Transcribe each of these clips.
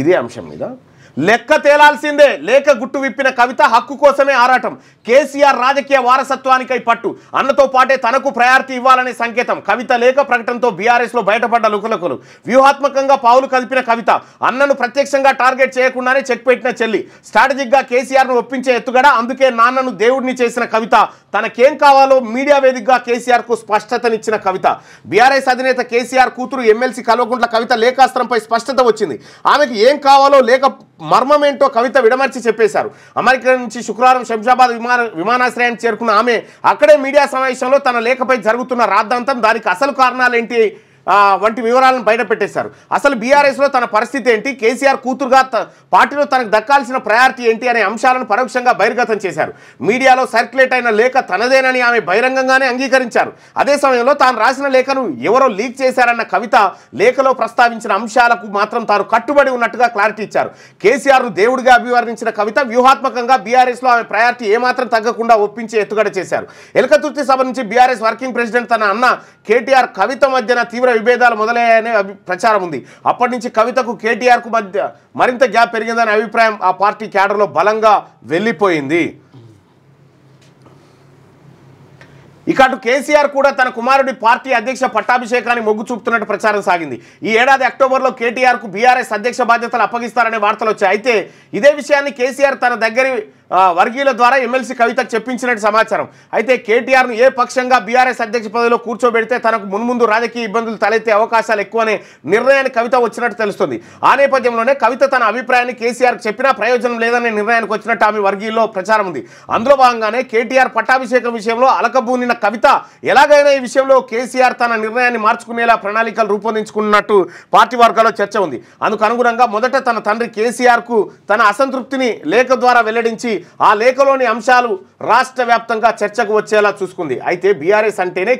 ఇదే అంశం మీద లెక్క తేలాల్సిందే. లేఖ గుట్టు విప్పిన కవిత హక్కు కోసమే ఆరాటం. కేసీఆర్ రాజకీయ వారసత్వానికై పట్టు. అన్నతో పాటే తనకు ప్రయారిటీ ఇవ్వాలనే సంకేతం. కవిత లేఖ ప్రకటనతో బీఆర్ఎస్లో బయటపడ్డ లుకలుకలు. వ్యూహాత్మకంగా పావులు కదిపిన కవిత. అన్నను ప్రత్యక్షంగా టార్గెట్ చేయకుండానే చెక్ పెట్టిన చెల్లి. స్ట్రాటజిక్గా కేసీఆర్ను ఒప్పించే ఎత్తుగడ. అందుకే నాన్నను దేవుడిని చేసిన కవిత. తనకేం కావాలో మీడియా వేదికగా కేసీఆర్కు స్పష్టతనిచ్చిన కవిత. బీఆర్ఎస్ అధినేత కేసీఆర్ కూతురు ఎమ్మెల్సీ కల్వకుంట్ల కవిత లేఖాస్త్రంపై స్పష్టత వచ్చింది. ఆమెకు ఏం కావాలో లేఖ మర్మమేంటో కవిత విడమర్చి చెప్పేశారు. అమెరికా నుంచి శుక్రవారం శంషాబాద్ విమానాశ్రయానికి చేరుకున్న ఆమె అక్కడే మీడియా సమావేశంలో తన లేఖపై జరుగుతున్న రాద్ధాంతం, దానికి అసలు కారణాలేంటి వంటి వివరాలను బయట పెట్టేశారు. అసలు బీఆర్ఎస్లో తన పరిస్థితి ఏంటి, కేసీఆర్ కూతురుగా పార్టీలో తనకు దక్కాల్సిన ప్రయారిటీ ఏంటి అనే అంశాలను పరోక్షంగా బహిర్గతం చేశారు. మీడియాలో సర్క్యులేట్ అయిన లేఖ తనదేనని ఆమె బహిరంగంగానే అంగీకరించారు. అదే సమయంలో తాను రాసిన లేఖను ఎవరో లీక్ చేశారన్న కవిత లేఖలో ప్రస్తావించిన అంశాలకు మాత్రం తాను కట్టుబడి ఉన్నట్టుగా క్లారిటీ ఇచ్చారు. కేసీఆర్ను దేవుడిగా అభివర్ణించిన కవిత వ్యూహాత్మకంగా బీఆర్ఎస్లో ఆమె ప్రయారిటీ ఏమాత్రం తగ్గకుండా ఒప్పించే ఎత్తుగడ చేశారు. ఎలకతుర్తి సభ నుంచి బీఆర్ఎస్ వర్కింగ్ ప్రెసిడెంట్ తన అన్న కేటీఆర్ కవిత మధ్యన తీవ్ర విభేదాలు మొదలయ్యాయనే ప్రచారం ఉంది. అప్పటి నుంచి కవితకు కేటీఆర్కు మధ్య మరింత గ్యాప్ పెరిగిందనే అభిప్రాయం ఆ పార్టీ క్యాడర్లో బలంగా వెళ్ళిపోయింది. ఇక అటు కేసీఆర్ కూడా తన కుమారుడి పార్టీ అధ్యక్ష పట్టాభిషేకాన్ని మొగ్గు చూపుతున్నట్టు ప్రచారం సాగింది. ఈ ఏడాది అక్టోబర్లో కేటీఆర్కు బీఆర్ఎస్ అధ్యక్ష బాధ్యతలు అప్పగిస్తారనే వార్తలు వచ్చాయి. అయితే ఇదే విషయాన్ని కేసీఆర్ తన దగ్గరి వర్గీయుల ద్వారా ఎమ్మెల్సీ కవితకు చెప్పించినట్టు సమాచారం. అయితే కేటీఆర్ను ఏ పక్షంగా బీఆర్ఎస్ అధ్యక్ష పదవిలో కూర్చోబెడితే తనకు మున్ముందు రాజకీయ ఇబ్బందులు తలెత్తే అవకాశాలు ఎక్కువనే నిర్ణయాన్ని కవిత వచ్చినట్టు తెలుస్తుంది. ఆ నేపథ్యంలోనే కవిత తన అభిప్రాయాన్ని కేసీఆర్కి చెప్పినా ప్రయోజనం లేదనే నిర్ణయానికి వచ్చినట్టు ఆమె వర్గీయుల్లో ప్రచారం ఉంది. అందులో భాగంగానే కేటీఆర్ పట్టాభిషేకం విషయంలో అలకబూనిన కవిత ఎలాగైనా ఈ విషయంలో కేసీఆర్ తన నిర్ణయాన్ని మార్చుకునేలా ప్రణాళికలు రూపొందించుకున్నట్టు పార్టీ వర్గాల్లో చర్చ ఉంది. అందుకు అనుగుణంగా మొదట తన తండ్రి కేసీఆర్కు తన అసంతృప్తిని లేఖ ద్వారా వెల్లడించి ఆ లేఖలోని అంశాలు రాష్ట్ర వ్యాప్తంగా చర్చకు వచ్చేలా చూసుకుంది. అయితే బీఆర్ఎస్ అంటేనే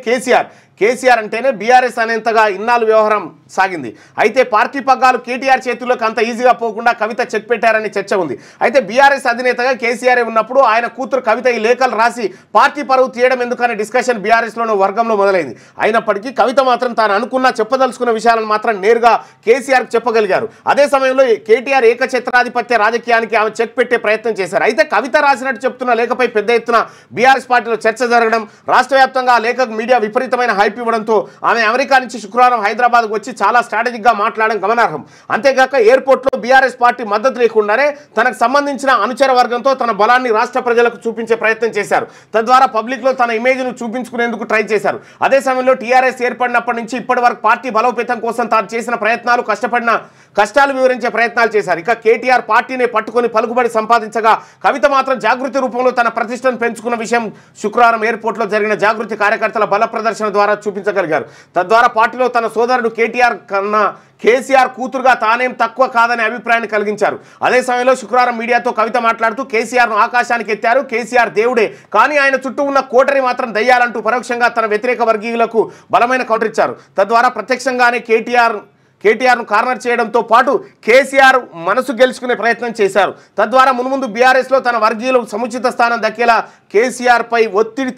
కేసీఆర్ అంటేనే బీఆర్ఎస్ అనేంతగా ఇన్నాళ్ళు వ్యవహారం సాగింది. అయితే పార్టీ పగ్గాలు కేటీఆర్ చేతుల్లోకి అంత ఈజీగా పోకుండా కవిత చెక్ పెట్టారని చర్చ ఉంది. అయితే బీఆర్ఎస్ అధినేతగా కేసీఆర్ ఉన్నప్పుడు ఆయన కూతురు కవిత ఈ లేఖలు రాసి పార్టీ పరువు తీయడం ఎందుకనే డిస్కషన్ బీఆర్ఎస్లోని వర్గంలో మొదలైంది. అయినప్పటికీ కవిత మాత్రం తాను అనుకున్న చెప్పదలుచుకున్న విషయాలను మాత్రం నేరుగా కేసీఆర్కి చెప్పగలిగారు. అదే సమయంలో కేటీఆర్ ఏకఛత్రాధిపత్య రాజకీయానికి ఆమె చెక్ పెట్టే ప్రయత్నం చేశారు. అయితే కవిత రాసినట్టు చెప్తున్న లేఖపై పెద్ద ఎత్తున బీఆర్ఎస్ పార్టీలో చర్చ జరగడం, రాష్ట్ర వ్యాప్తంగా ఆ లేఖకు మీడియా విపరీతమైన హైప్ ఇవ్వడంతో ఆమె అమెరికా నుంచి శుక్రవారం హైదరాబాద్కు వచ్చి చాలా స్ట్రాటజిక్గా మాట్లాడడం గమనార్హం. అంతేగాక ఎయిర్పోర్ట్లో బీఆర్ఎస్ పార్టీ మద్దతు లేకుండానే తనకు సంబంధించిన అనుచర వర్గంతో తన బలాన్ని రాష్ట్ర ప్రజలకు చూపించే ప్రయత్నం చేశారు. తద్వారా పబ్లిక్లో తన ఇమేజ్ను చూపించుకునేందుకు ట్రై చేశారు. అదే సమయంలో టీఆర్ఎస్ ఏర్పడినప్పటి నుంచి ఇప్పటి వరకు పార్టీ బలోపేతం కోసం తాను చేసిన ప్రయత్నాలు, కష్టాలు వివరించే ప్రయత్నాలు చేశారు. ఇక కేటీఆర్ పార్టీని పట్టుకొని పలుకుబడి సంపాదించగా కవిత మాత్రం జాగృతి రూపంలో తన ప్రతిష్టను పెంచుకున్న విషయం శుక్రవారం ఎయిర్పోర్ట్లో జరిగిన జాగృతి కార్యకర్తల బల ప్రదర్శన ద్వారా చూపించగలిగారు. తద్వారా పార్టీలో తన సోదరుడు కేటీఆర్ కన్నా కేసీఆర్ కూతురుగా తానేం తక్కువ కాదనే అభిప్రాయాన్ని కలిగించారు. అదే సమయంలో శుక్రవారం మీడియాతో కవిత మాట్లాడుతూ కేసీఆర్ను ఆకాశానికి ఎత్తారు. కేసీఆర్ దేవుడే, కానీ ఆయన చుట్టూ ఉన్న కోటరి మాత్రం దయ్యాలంటూ పరోక్షంగా తన వ్యతిరేక వర్గీయులకు బలమైన కౌంటర్ ఇచ్చారు. తద్వారా ప్రత్యక్షంగానే కేటీఆర్ను కార్నర్ చేయడంతో పాటు కేసీఆర్ మనసు గెలుచుకునే ప్రయత్నం చేశారు. తద్వారా మున్ముందు బీఆర్ఎస్లో తన వర్గీయులకు సముచిత స్థానం దక్కేలా కేసీఆర్పై ఒత్తిడి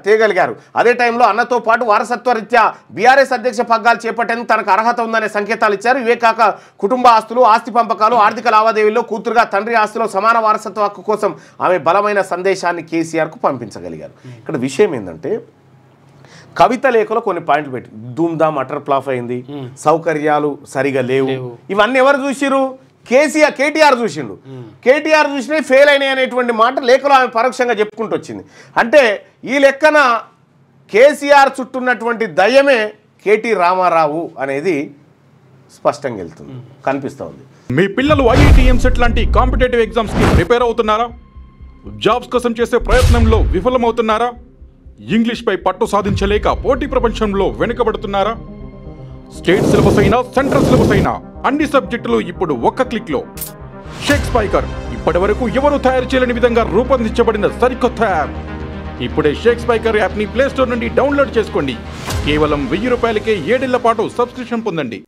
తేగలిగారు. అదే టైంలో అన్నతో పాటు వారసత్వ రీత్యా బీఆర్ఎస్ అధ్యక్ష పగ్గాలు చేపట్టేందుకు తనకు అర్హత ఉందనే సంకేతాలు ఇచ్చారు. ఇవే కాక కుటుంబ ఆస్తులు, ఆస్తి పంపకాలు, ఆర్థిక లావాదేవీల్లో కూతురుగా తండ్రి ఆస్తిలో సమాన వారసత్వ హక్కు కోసం ఆమె బలమైన సందేశాన్ని కేసీఆర్కు పంపించగలిగారు. ఇక్కడ విషయం ఏంటంటే కవిత లేఖలో కొన్ని పాయింట్లు పెట్టి ధూమ్ధామ్ అటర్ ఫ్లాప్ అయింది, సౌకర్యాలు సరిగా లేవు, ఇవన్నీ ఎవరు చూసిరు? కేటీఆర్ చూసిండు. కేటీఆర్ చూసినా ఫెయిల్ అయినాయి అనేటువంటి మాట లేఖలో ఆమె పరోక్షంగా చెప్పుకుంటూ వచ్చింది. అంటే ఈ లెక్కన కేసీఆర్ చుట్టూన్నటువంటి దయ్యమే కేటీ రామారావు అనేది స్పష్టంగా వెళ్తుంది, కనిపిస్తూ ఉంది. మీ పిల్లలు ఐఐటీఎం సెట్ లాంటి కాంపిటేటివ్ ఎగ్జామ్స్కి ప్రిపేర్ అవుతున్నారా? జాబ్స్ కోసం చేసే ప్రయత్నంలో విఫలమవుతున్నారా? ఇంగ్లీష్పై పట్టు సాధించలేక పోటీ ప్రపంచంలో వెనుకబడుతున్నారా? స్టేట్ సిలబస్ అయినా సెంట్రల్ సిలబస్ అయినా అన్ని సబ్జెక్టులు ఇప్పుడు ఒక్క క్లిక్లో. షేక్ స్పైకర్ ఇప్పటి వరకు ఎవరు తయారు చేయలేని విధంగా రూపొందించబడిన సరికొత్త యాప్. ఇప్పుడే షేక్ స్పైకర్ యాప్ని ప్లేస్టోర్ నుండి డౌన్లోడ్ చేసుకోండి. కేవలం 1000 రూపాయలకే 7 ఏళ్ల పాటు సబ్స్క్రిప్షన్ పొందండి.